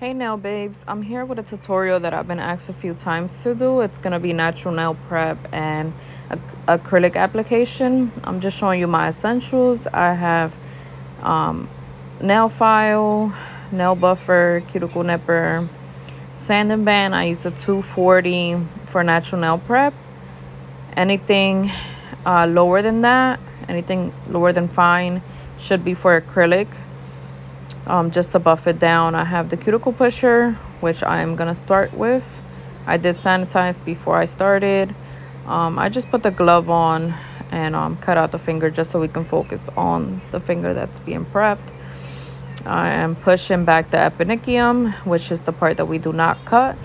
Hey nail babes, I'm here with a tutorial that I've been asked a few times to do. It's going to be natural nail prep and acrylic application. I'm just showing you my essentials. I have nail file, nail buffer, cuticle nipper, sanding band. I use a 240 for natural nail prep. Anything lower than that, anything lower than fine, should be for acrylic. Just to buff it down, I have the cuticle pusher, which I'm gonna start with. I did sanitize before I started. I just put the glove on and cut out the finger just so we can focus on the finger that's being prepped. I am pushing back the epinicium, which is the part that we do not cut.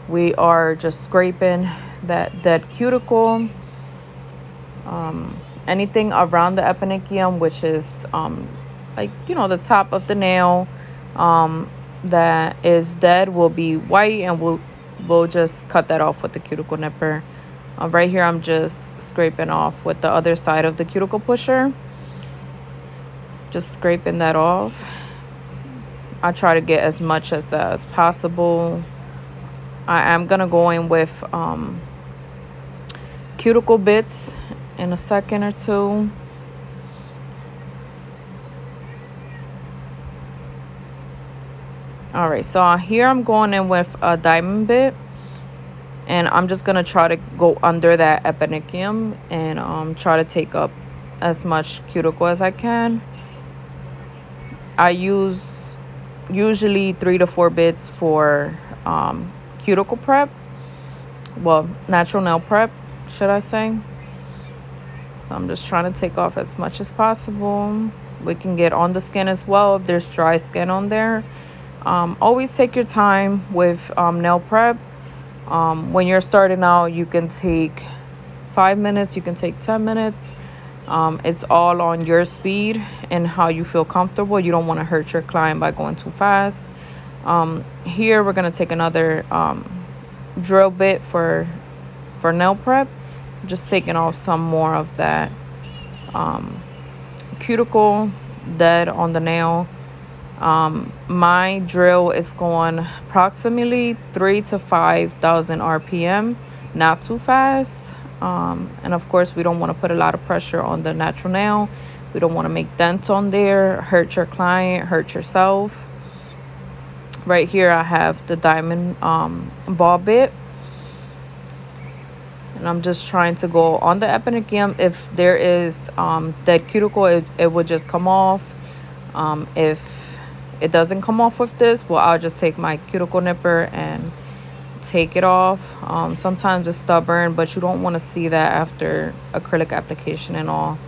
We are just scraping that dead cuticle. Anything around the epinicium, which is like the top of the nail that is dead, will be white, and we'll just cut that off with the cuticle nipper. Right here I'm just scraping off with the other side of the cuticle pusher, just scraping that off. I try to get as much as that as possible. I am gonna go in with cuticle bits in a second or two. All right, so here I'm going in with a diamond bit, and I'm just gonna try to go under that epinicium and try to take up as much cuticle as I can. I use usually 3 to 4 bits for cuticle prep. Well, natural nail prep, should I say. So I'm just trying to take off as much as possible. We can get on the skin as well if there's dry skin on there. Always take your time with nail prep. When you're starting out, you can take 5 minutes, you can take 10 minutes. It's all on your speed and how you feel comfortable. You don't want to hurt your client by going too fast. Here we're going to take another drill bit for nail prep. Just taking off some more of that cuticle dead on the nail. My drill is going approximately 3 to 5,000 RPM, not too fast. And of course, we don't want to put a lot of pressure on the natural nail. We don't want to make dents on there, hurt your client, hurt yourself. Right here, I have the diamond ball bit. And I'm just trying to go on the epinicium. If there is dead cuticle, it will just come off. If it doesn't come off with this, well, I'll just take my cuticle nipper and take it off. Sometimes it's stubborn, but you don't want to see that after acrylic application and all.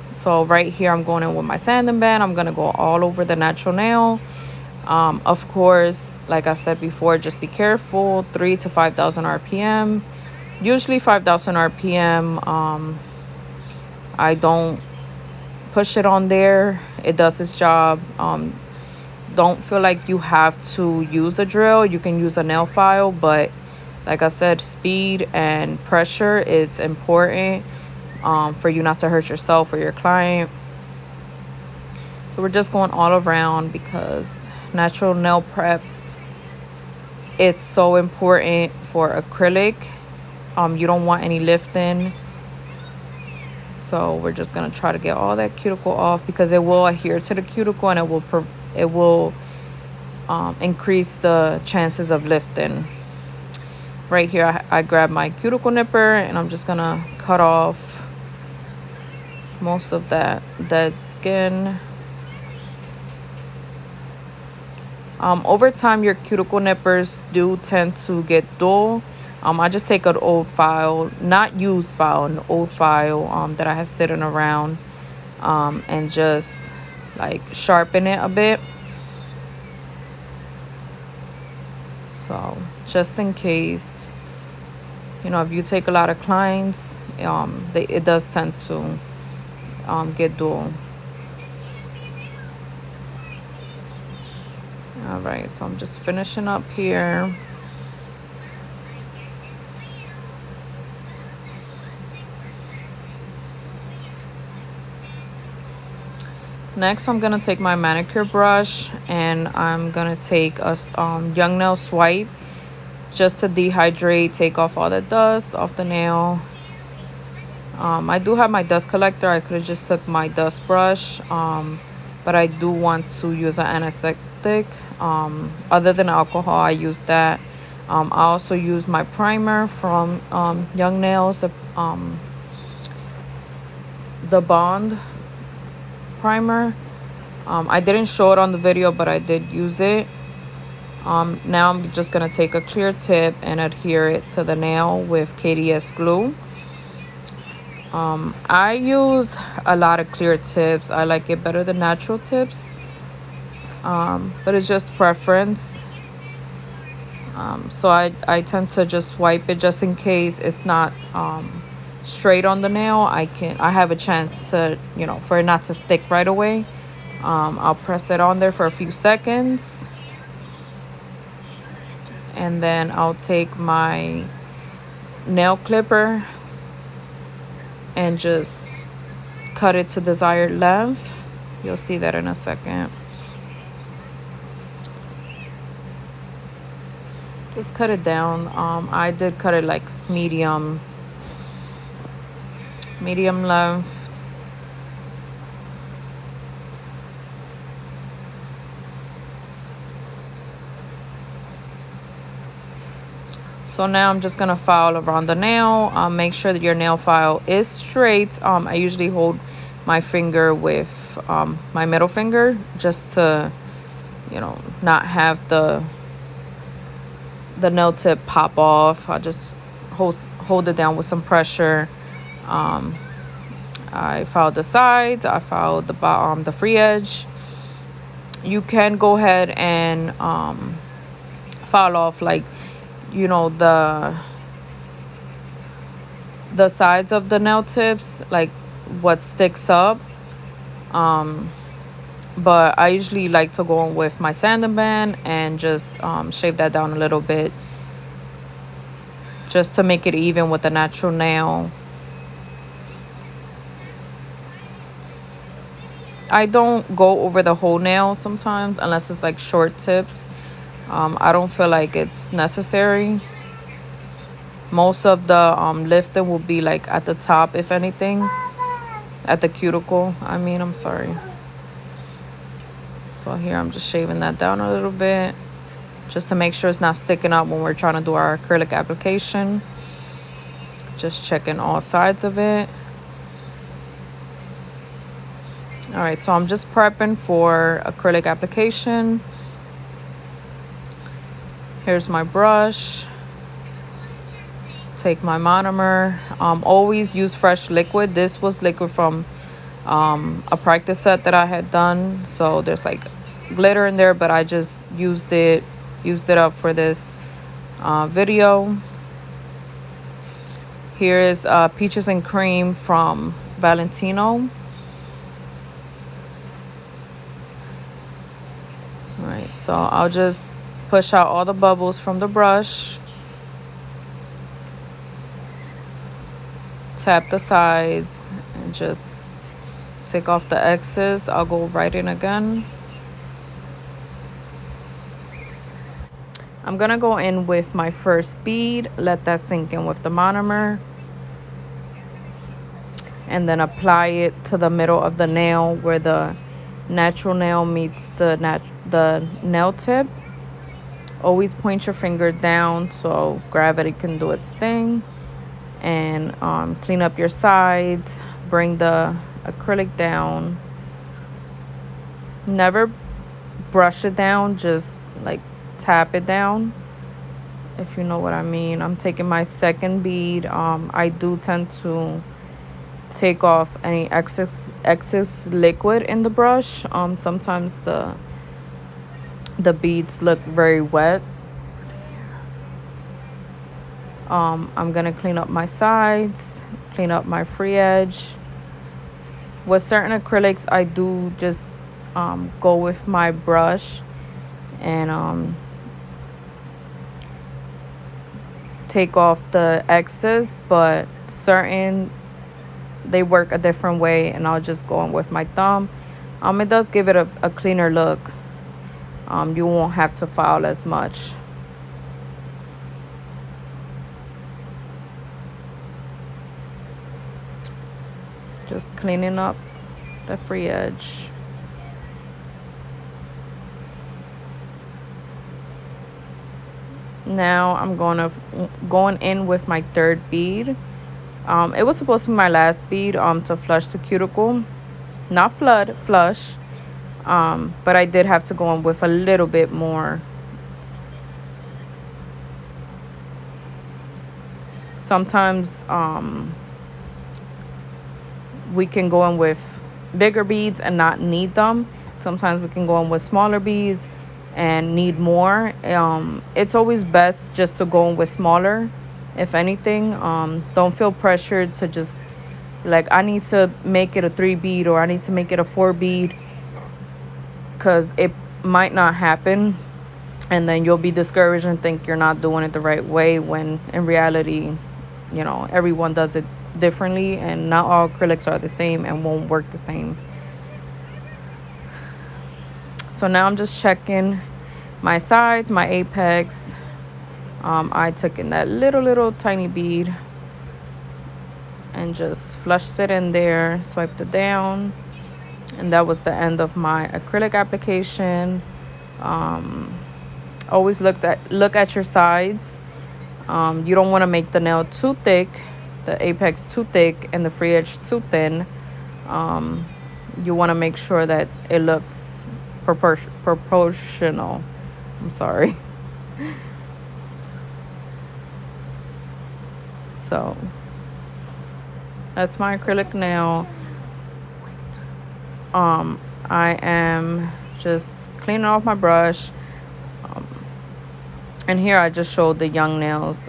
So right here I'm going in with my sanding band. I'm going to go all over the natural nail. Of course, like I said before, just be careful. 3 to 5,000 RPM. Usually 5,000 RPM. I don't push it on there. It does its job. Don't feel like you have to use a drill. You can use a nail file, but like I said, speed and pressure is important for you not to hurt yourself or your client. So we're just going all around because natural nail prep, it's so important for acrylic. You don't want any lifting. So we're just going to try to get all that cuticle off because it will adhere to the cuticle, and it will increase the chances of lifting. Right here, I grab my cuticle nipper, and I'm just going to cut off most of that dead skin. Over time, your cuticle nippers do tend to get dull. I just take an old file, not used file, an old file that I have sitting around, and just like sharpen it a bit. So just in case, if you take a lot of clients, it does tend to get dull. All right, so I'm just finishing up here. Next, I'm gonna take my manicure brush and I'm gonna take a young nail swipe just to dehydrate, take off all the dust off the nail. I do have my dust collector. I could have just took my dust brush, but I do want to use an antiseptic. Other than alcohol, I use that. I also use my primer from Young Nails, the Bond primer. I didn't show it on the video, but I did use it. Now I'm just gonna take a clear tip and adhere it to the nail with KDS glue. I use a lot of clear tips. I like it better than natural tips, but it's just preference. So I tend to just wipe it just in case it's not straight on the nail. I have a chance to, for it not to stick right away. I'll press it on there for a few seconds, and then I'll take my nail clipper and just cut it to desired length. You'll see that in a second. Just cut it down. I did cut it like medium length. So now I'm just gonna file around the nail. Make sure that your nail file is straight. I usually hold my finger with my middle finger just to, not have the nail tip pop off. I just hold it down with some pressure. I filed the sides. I filed the bottom, the free edge. You can go ahead and file off like, the sides of the nail tips, like what sticks up. But I usually like to go in with my sanding band and just shave that down a little bit just to make it even with the natural nail. I don't go over the whole nail sometimes unless it's like short tips. I don't feel like it's necessary. Most of the lifting will be like at the top, if anything, at the cuticle. I'm sorry. So here I'm just shaving that down a little bit just to make sure it's not sticking up when we're trying to do our acrylic application. Just checking all sides of it. All right, so I'm just prepping for acrylic application. Here's my brush. Take my monomer. Always use fresh liquid. This was liquid from a practice set that I had done. So there's like glitter in there, but I just used it up for this video. Here is Peaches and Cream from Valentino. All right, so I'll just push out all the bubbles from the brush. Tap the sides and just take off the excess. I'll go right in again. I'm gonna go in with my first bead, let that sink in with the monomer, and then apply it to the middle of the nail where the natural nail meets the nail tip. Always point your finger down so gravity can do its thing. And clean up your sides. Bring the acrylic down. Never brush it down, just like tap it down, if you know what I mean. I'm taking my second bead. I do tend to take off any excess liquid in the brush. Sometimes the beads look very wet. I'm gonna clean up my sides, clean up my free edge. With certain acrylics, I do just go with my brush and take off the excess, but certain, they work a different way, and I'll just go in with my thumb, It does give it a cleaner look. You won't have to file as much. Just cleaning up the free edge. Now I'm going in with my third bead. It was supposed to be my last bead to flush the cuticle, not flood, flush. But I did have to go in with a little bit more. Sometimes we can go in with bigger beads and not need them. Sometimes we can go in with smaller beads and need more. It's always best just to go in with smaller, if anything. Don't feel pressured to just like, I need to make it a 3 bead or I need to make it a 4 bead, because it might not happen, and then you'll be discouraged and think you're not doing it the right way, when in reality, everyone does it differently, and not all acrylics are the same and won't work the same. So now I'm just checking my sides, my apex. I took in that little tiny bead and just flushed it in there, swiped it down, and that was the end of my acrylic application. Always look at your sides. You don't want to make the nail too thick, the apex too thick, and the free edge too thin. You want to make sure that it looks proportional. I'm sorry. So that's my acrylic nail. I am just cleaning off my brush. And here I just showed the Young Nails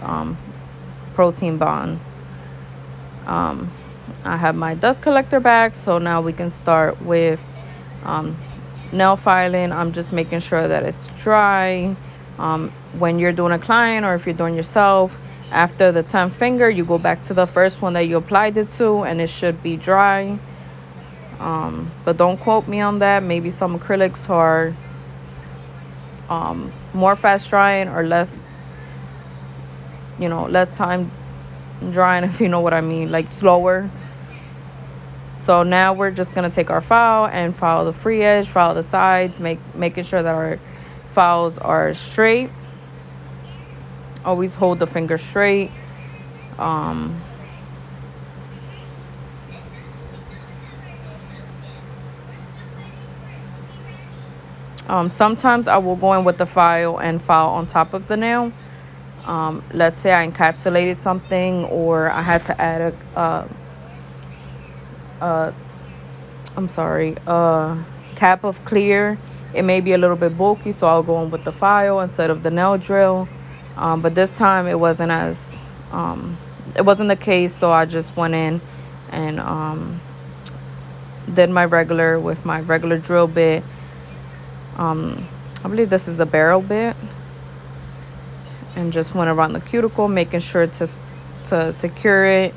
protein bond. I have my dust collector back, so now we can start with nail filing. I'm just making sure that it's dry. When you're doing a client or if you're doing yourself, after the 10th finger, you go back to the first one that you applied it to, and it should be dry. But don't quote me on that. Maybe some acrylics are more fast drying or less time drying, if you know what I mean, like slower. So now we're just gonna take our file and file the free edge, file the sides, making sure that our files are straight. Always hold the finger straight. Sometimes I will go in with the file and file on top of the nail. Let's say I encapsulated something, or I had to add a cap of clear. It may be a little bit bulky, so I'll go in with the file instead of the nail drill. But this time it wasn't the case, so I just went in and did my regular drill bit. I believe this is the barrel bit, and just went around the cuticle, making sure to secure it,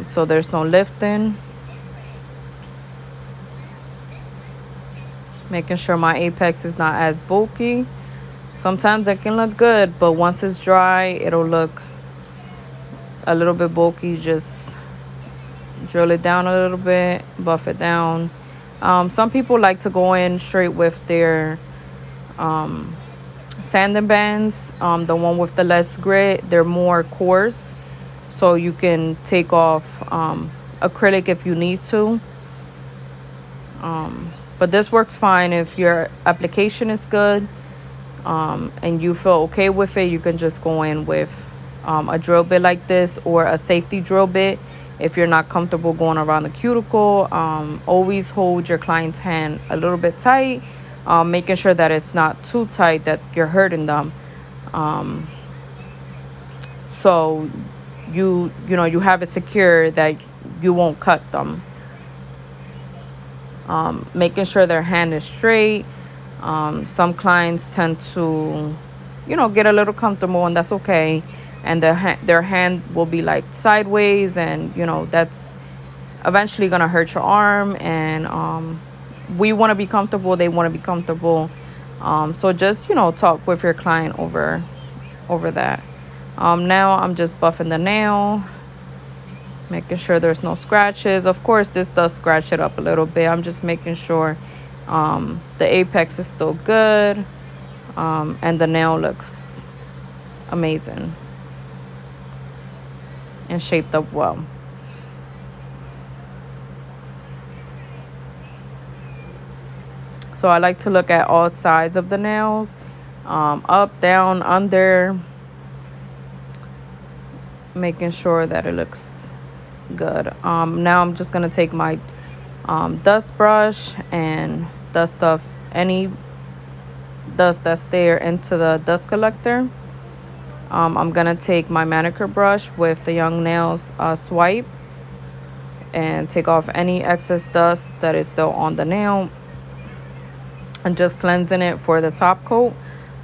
so there's no lifting. Making sure my apex is not as bulky. Sometimes it can look good, but once it's dry, it'll look a little bit bulky. Just drill it down a little bit, buff it down. Some people like to go in straight with their sanding bands, the one with the less grit. They're more coarse, so you can take off acrylic if you need to. But this works fine if your application is good, and you feel okay with it. You can just go in with a drill bit like this, or a safety drill bit. If you're not comfortable going around the cuticle, always hold your client's hand a little bit tight, making sure that it's not too tight that you're hurting them. So you have it secure that you won't cut them. Making sure their hand is straight. Some clients tend to, get a little comfortable, and that's okay. And their hand will be like sideways, and that's eventually gonna hurt your arm, and we want to be comfortable, they want to be comfortable. So just, you know, talk with your client over that. Now I'm just buffing the nail, making sure there's no scratches. Of course, this does scratch it up a little bit. I'm just making sure the apex is still good, and the nail looks amazing and shaped up well. So I like to look at all sides of the nails, up, down, under, making sure that it looks good. Now I'm just gonna take my dust brush and dust off any dust that's there into the dust collector. I'm gonna take my manicure brush with the Young Nails swipe and take off any excess dust that is still on the nail, and just cleansing it for the top coat.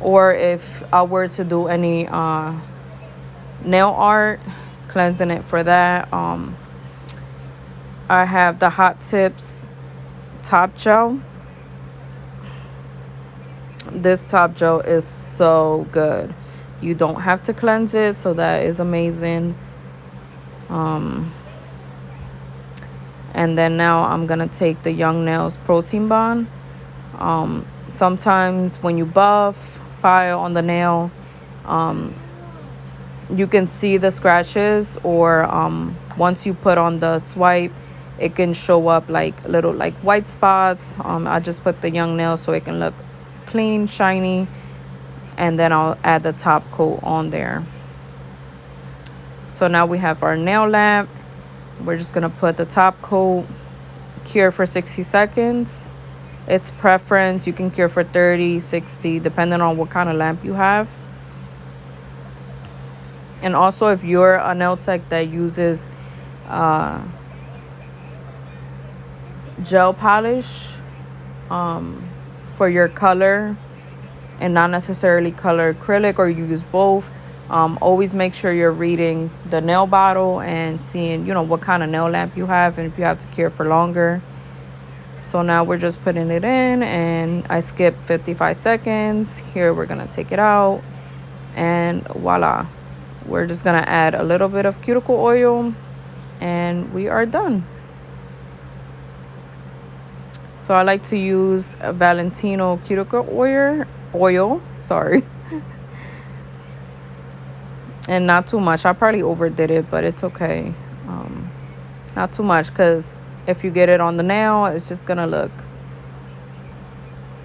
Or if I were to do any nail art, cleansing it for that. I have the Hot Tips top gel. This top gel is so good. You don't have to cleanse it, so that is amazing. And then now I'm gonna take the Young Nails Protein Bond. Sometimes when you buff file on the nail, you can see the scratches, or once you put on the swipe, it can show up like little like white spots. I just put the Young Nails so it can look clean, shiny, and then I'll add the top coat on there. So now we have our nail lamp. We're just gonna put the top coat, cure for 60 seconds. It's preference. You can cure for 30, 60, depending on what kind of lamp you have. And also, if you're a nail tech that uses gel polish for your color and not necessarily color acrylic, or you use both, always make sure you're reading the nail bottle and seeing, you know, what kind of nail lamp you have and if you have to cure for longer. So now we're just putting it in, and I skipped 55 seconds. Here we're gonna take it out, and voila. We're just gonna add a little bit of cuticle oil, and we are done. So I like to use a Valentino cuticle oil, sorry. And not too much. I probably overdid it, but it's okay. Not too much, because if you get it on the nail, it's just gonna look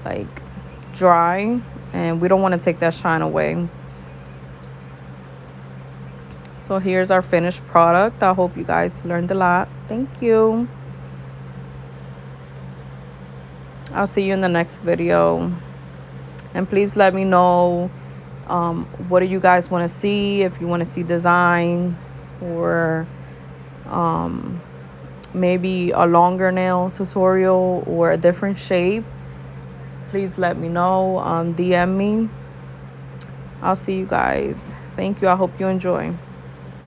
like dry, and we don't want to take that shine away. So here's our finished product. I hope you guys learned a lot. Thank you. I'll see you in the next video. And please let me know, what do you guys want to see? If you want to see design, or maybe a longer nail tutorial or a different shape, please let me know. DM me. I'll see you guys. Thank you. I hope you enjoy.